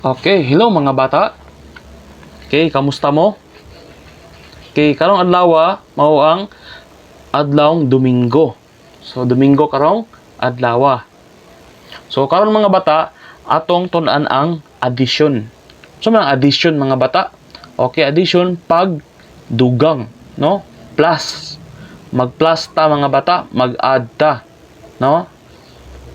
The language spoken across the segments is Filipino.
Okay, hello mga bata. Okay, kamusta mo? Okay, karong adlaw mao ang adlawng Domingo. So Domingo karong adlaw. So karon mga bata, atong tun-an ang addition. So man addition mga bata? Okay, addition pag dugang, no? Plus. Mag-plus ta mga bata, mag-add ta, no?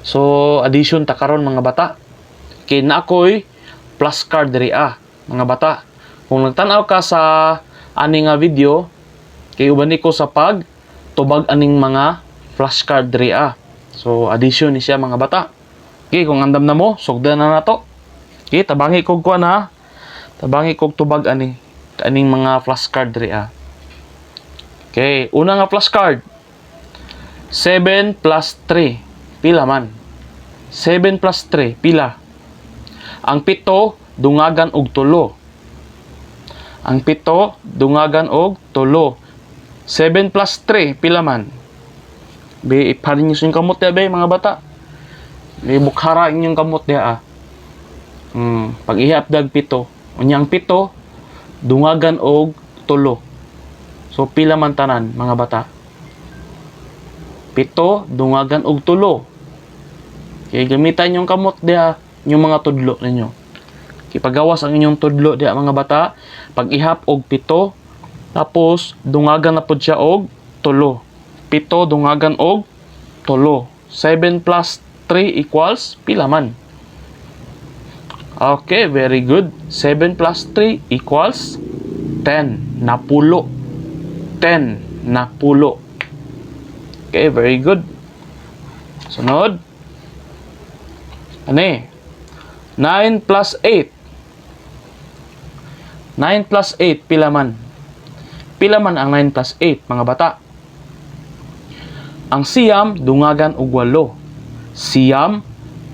So addition ta karon mga bata. Okay, na ako'y flashcard diri mga bata. Kung nagtanaw ka sa ani nga video, kay uban ko sa pag tubag aning mga flashcard diri So addition ni siya mga bata. Okay, kung andam na mo, sugdan na nato. Okay, tabangi kog kuan ha. Tabangi kog tubag aning mga flashcard diri Okay, una nga flashcard. 7 plus 3 pila man? 7 plus 3 pila? Ang 7 dungagan og 3. Ang 7 dungagan og 3. 7 plus 3 pila man? Be iparin niyo yung kamot dia be mga bata. Be bukhara inyong kamot dia Pag ihapdag 7, unyang 7 dungagan og 3. So pila man tanan mga bata? 7 dungagan og 3. Kaya gamitan yung kamot dia, yung mga tudlo ninyo. Kipagawas ang inyong tudlo dia mga bata. Pag ihap og 7, tapos dungagan na pod siya og 3. 7 dungagan og 3. 7 plus 3 equals pila man? Okay, very good. 7 plus 3 equals 10. Napulo. 10 napulo. Okay, very good. Sunod. Ani? 9 plus 8. 9 plus 8, pila man? Pila man ang 9 plus 8, mga bata? Ang siyam, dungagan og 8. Siyam,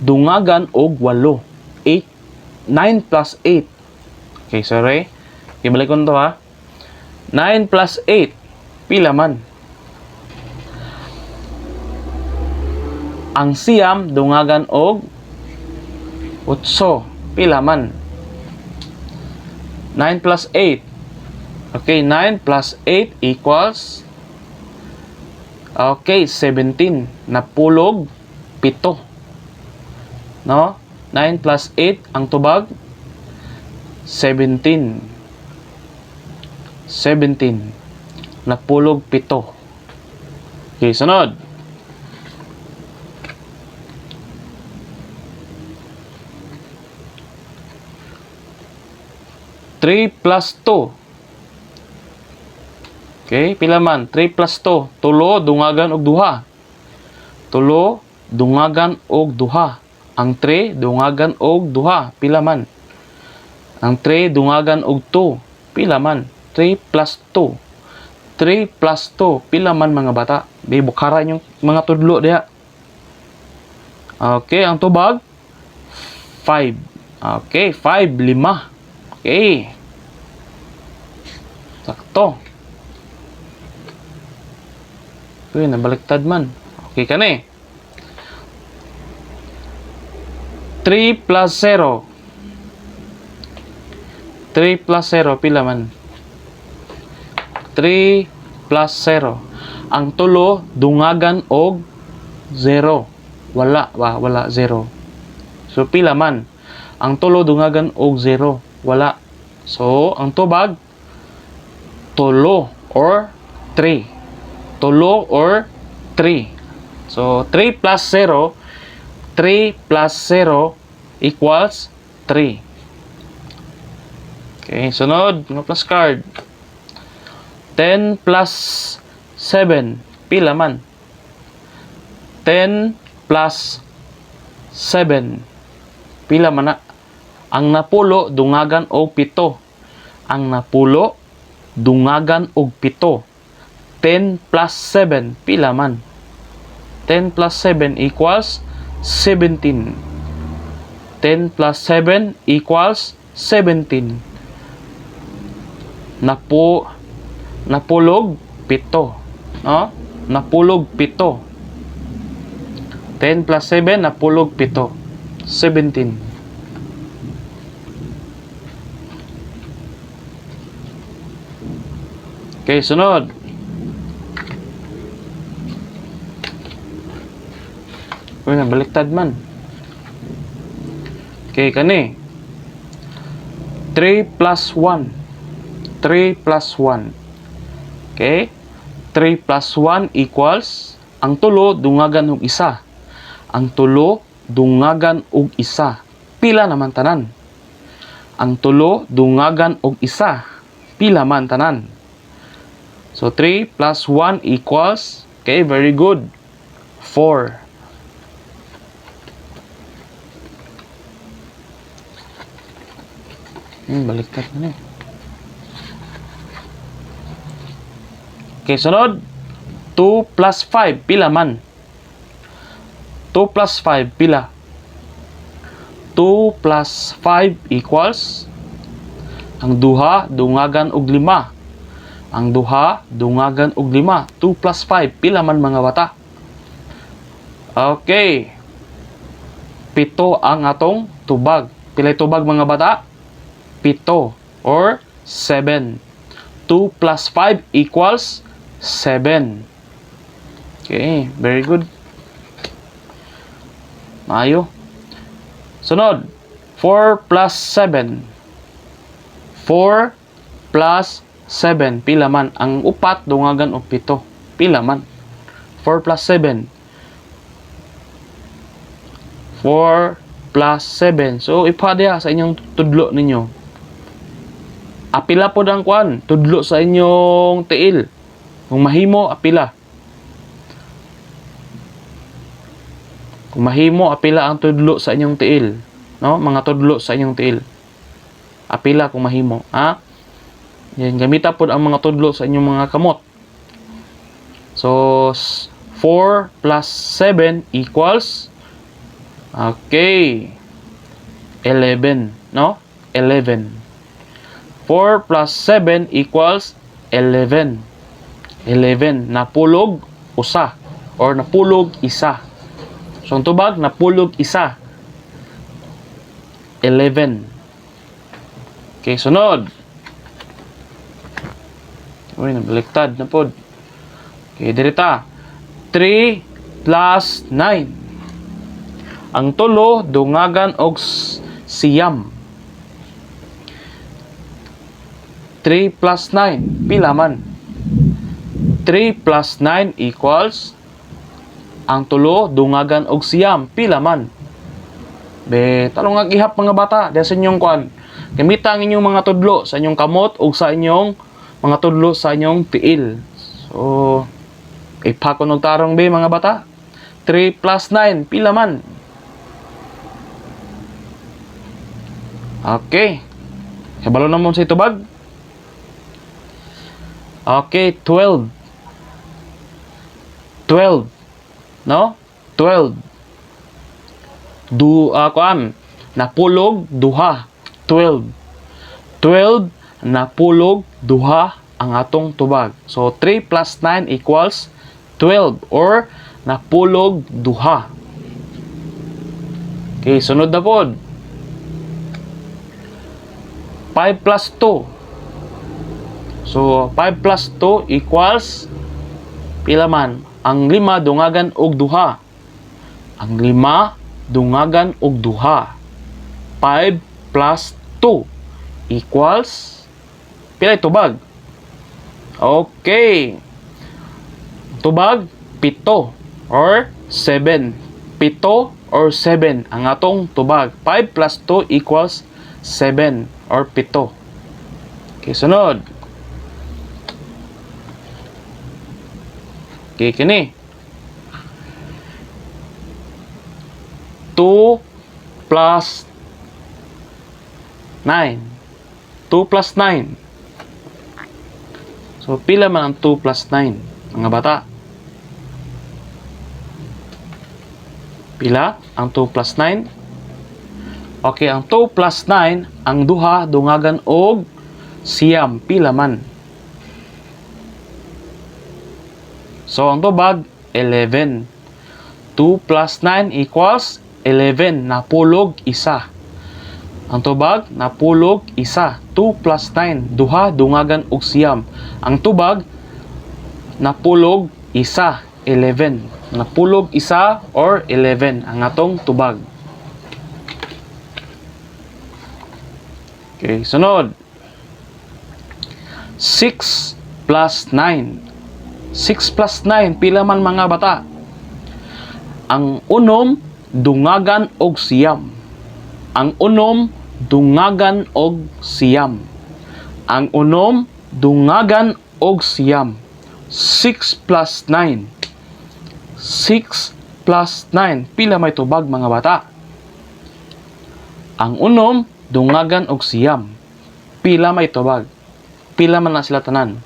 dungagan og 8. 9 plus 8. Okay, sorry. Ibalik ko to ha. 9 plus 8, pila man? Ang siyam, dungagan og 8. Pila man? 9 plus 8. Okay, 9 plus 8 equals 17. Napulog 7. No? 9 plus 8 ang tubag 17. 17. Napulog 7. Okay, sunod. 3 plus 2. Okay, pila man? 3 plus 2. 3 dungagan og 2. 3 dungagan og 2. Ang 3 dungagan og 2. Pila man? Ang 3 dungagan og 2. Pila man? 3 plus 2. 3 plus 2. Pila man mga bata? May bukhara yung mga tudlo diha. Okay, ang tubag 5. Okay, 5, 5. Okay. Sakto. Okay, nabaliktad man. Okay ka na 3 plus 0. 3 plus 0, pila man? 3 plus 0. Ang tulo, dungagan og 0. Wala, wala, 0. So, pila man? Ang tulo, dungagan og 0. Wala. So, ang tubag, tulo or 3. Tulo or 3. So, 3 plus 0, 3 plus 0 equals 3. Okay, sunod, mga plus card. 10 plus 7, pila man? 10 plus 7, pila man na? Ang napulo, dungagan og 7. Ang napulo, dungagan og 7. 10 plus 7, pila man? 10 plus 7 equals 17. 10 plus 7 equals 17. Napulog 7. No? Napulog 7. 10 plus 7, napulog 7. 17. Okay, sunod. Uy, nabaliktad man. Okay, kani. 3 plus 1. 3 plus 1. Okay? 3 plus 1 equals, ang tulo, dungagan og isa. Ang tulo, dungagan og isa. Pila naman tanan? Ang tulo, dungagan og isa. Pila man tanan? So, 3 plus 1 equals, okay, very good, 4. Baliktad na eh. Okay, sunod. 2 plus 5, pila man? 2 plus 5, pila? 2 plus 5 equals, ang duha, dungagan og 5. Ang duha, dungagan og 5. 2 plus 5, pila man mga bata? Okay. 7 ang atong tubag. Pila'y tubag mga bata? 7 or 7. 2 plus 5 equals 7. Okay, very good. Maayo. Sunod, 4 plus 7. 4 plus 7. Pila man? Ang upat, dungagan og 7. Pila man? 4 plus 7. 4 plus 7. So, ipadya sa inyong tudlo ninyo. Apila po ang kwan, tudlo sa inyong tiil. Kung mahimo, apila. Kung mahimo, apila ang tudlo sa inyong tiil. No? Mga tudlo sa inyong tiil. Apila kung mahimo. Ha? Yan, gamita po ang mga tudlo sa inyong mga kamot. So, 4 plus 7 equals, okay, 11. No? 11. 4 plus 7 equals 11. 11. Napulog usa or napulog isa. So, ang tubag, napulog isa. 11. Okay, sunod. Uy, nabaliktad na pod. Okay, dirita. 3 plus 9. Ang tulo, dungagan og siyam. 3 plus 9, pila man? 3 plus 9 equals, ang tulo, dungagan og siyam, pila man? Be, talong nga gihap mga bata, dahil sa inyong kwan. Gamita ang inyong mga tudlo sa inyong kamot o sa inyong mga tudlo sa inyong tiil. So, ipakon og tarong be mga bata. 3 plus 9, pila man? Okay. Kabalo na mo sa itubag. Okay, 12. 12. No? 12. Napulog, duha. 12. 12, napulog, duha ang atong tubag. So, 3 plus 9 equals 12 or napulog, duha. Okay, sunod na po. 5 plus 2. So, 5 plus 2 equals, pila man? Ang 5, dungagan og duha. Ang 5, dungagan og duha. 5 plus 2 equals, pila tubag? Okay. Tubag, 7 or 7. 7 or 7 ang atong tubag. 5 plus 2 equals 7 or 7. Okay, sunod. Okay, kini. 2 plus 9. 2 plus 9. So, pila man ang 2 plus 9? Mga bata. Pila ang 2 plus 9? Okay, ang 2 plus 9, ang duha, dungagan og siyam. Pila man? So, ang tubag, 11. 2 plus 9 equals 11. Napulog, isa. Ang tubag napulog isa. 2 plus 9 duha dungagan og siyam. Ang tubag napulog isa. 11. Napulog isa or 11 ang atong tubag. Okay, sunod. 6 plus 9. 6 plus 9, pila man mga bata? Ang unom, dungagan og siyam. Ang unom, dungagan og siyam. Ang unom, dungagan og siyam. 6 plus 9. 6 plus 9, pila may tubag mga bata? Ang unom, dungagan og siyam. Pila may tubag? Pila man na sila tanan?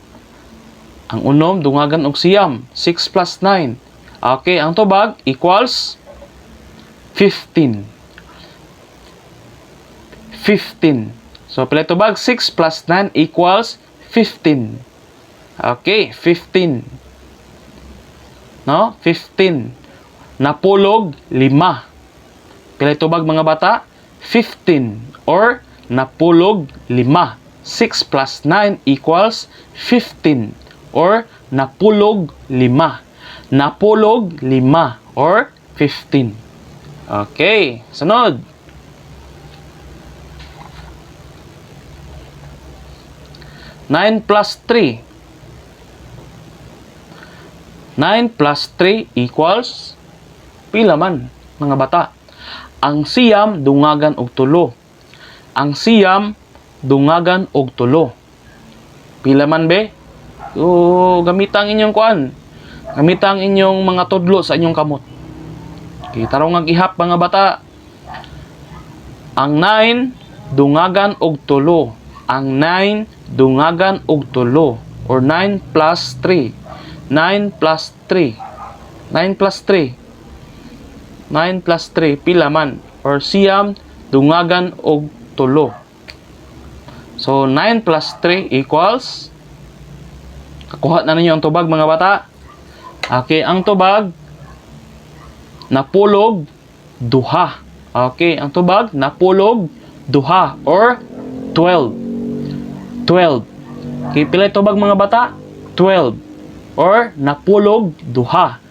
Ang unom, dungagan og siyam. 6 plus 9. Okay, ang tubag equals 15. 15. So, pila tubag? 6 plus 9 equals 15. Okay, 15. No? 15. Napulog 5. Pila tubag mga bata? 15 or napulog 5. 6 plus 9 equals 15 or napulog 5. Napulog 5 or 15. Okay, sunod. Nine plus 3. 9 plus 3 equals pila man mga bata? Ang siyam dungagan og tulo. Ang siyam dungagan og tulo. Pila man be? So, gamitang inyong kuan. Gamitang inyong mga tudlo sa inyong kamot. Okay, tarong ihap mga bata. Ang 9 dungagan og tulo. Ang 9 dungagan og tulo or 9 plus 3. 9 plus 3. 9 plus 3. 9 plus 3 pila man or siyam dungagan og tulo. So 9 plus 3 equals, kakuha na ninyo ang tubag mga bata. Okay, ang tubag napulog duha. Okay, ang tubag napulog duha or 12. 12. Okay, pila tubag mga bata? 12 or napulog duha.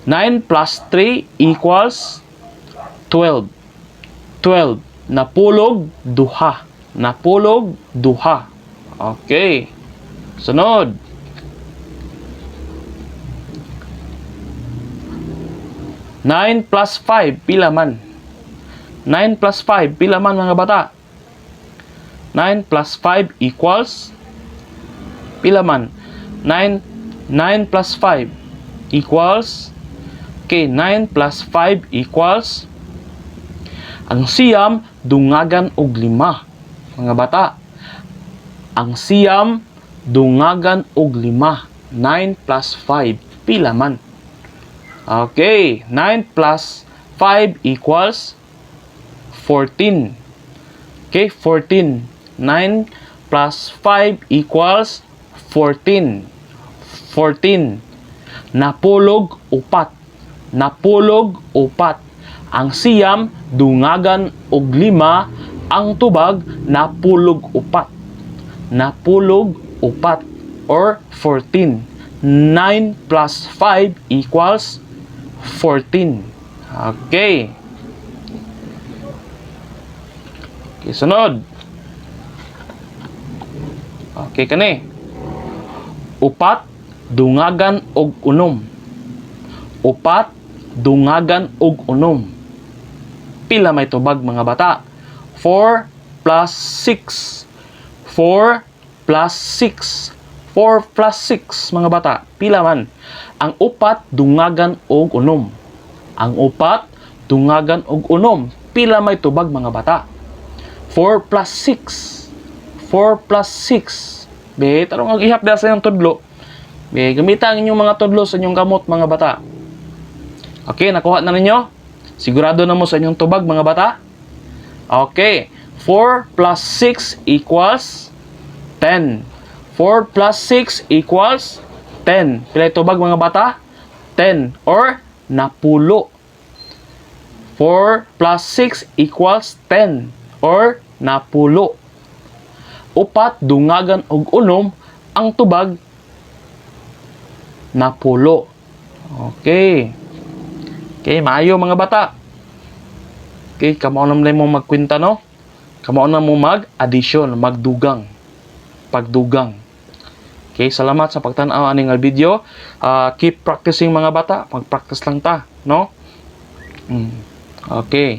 9 plus 3 equals 12. 12. Napulog duha. Napulog duha. Okay. Sunod. Nine plus 5, pila man? 9 plus 5, pila man mga bata? 9 plus 5 equals pila man? 9 plus 5 equals, okay, 9 plus 5 equals, ang siyam dungagan og 5 mga bata. Ang siyam dungagan og 5. 9 plus 5 pila man? Okay, 9 plus 5 equals 14. Okay, 14. 9 plus 5 equals 14. 14. Napulog upat. Napulog upat. Ang siyam dungagan og 5. Ang tubag napulog upat. Napulog upat or 14. 9 plus 5 equals 14. Okay. Okay, sunod. Okay kani. Upat dungagan og unom. Upat dungagan og unom. Pila may tubag mga bata? 4 plus 6. 4 plus 6. 4 plus 6 mga bata. Pila man? Ang upat dungagan og unom. Ang upat dungagan og unom. Pila may tubag mga bata? 4 plus 6. 4 plus 6. Be, tarong ang ihap dahil sa inyong tudlo. Be, gamitan ang inyong mga tudlo sa inyong kamot mga bata. Okay, nakuha na ninyo? Sigurado na mo sa inyong tubag mga bata? Okay, 4 plus 6 equals 10. 4 plus 6 equals 10. Pila tubag mga bata? 10 or napulo. 4 plus 6 equals 10 or napulo. Upat, dungagan og unom, ang tubag napulo. Okay. Okay, maayo mga bata. Okay, kamo na mo magkwenta, no? Kamo na mo mag-addition, magdugang. Pagdugang. Okay, salamat sa pagtan-aw aning video. Keep practicing mga bata. Mag-practice lang ta, no? Okay.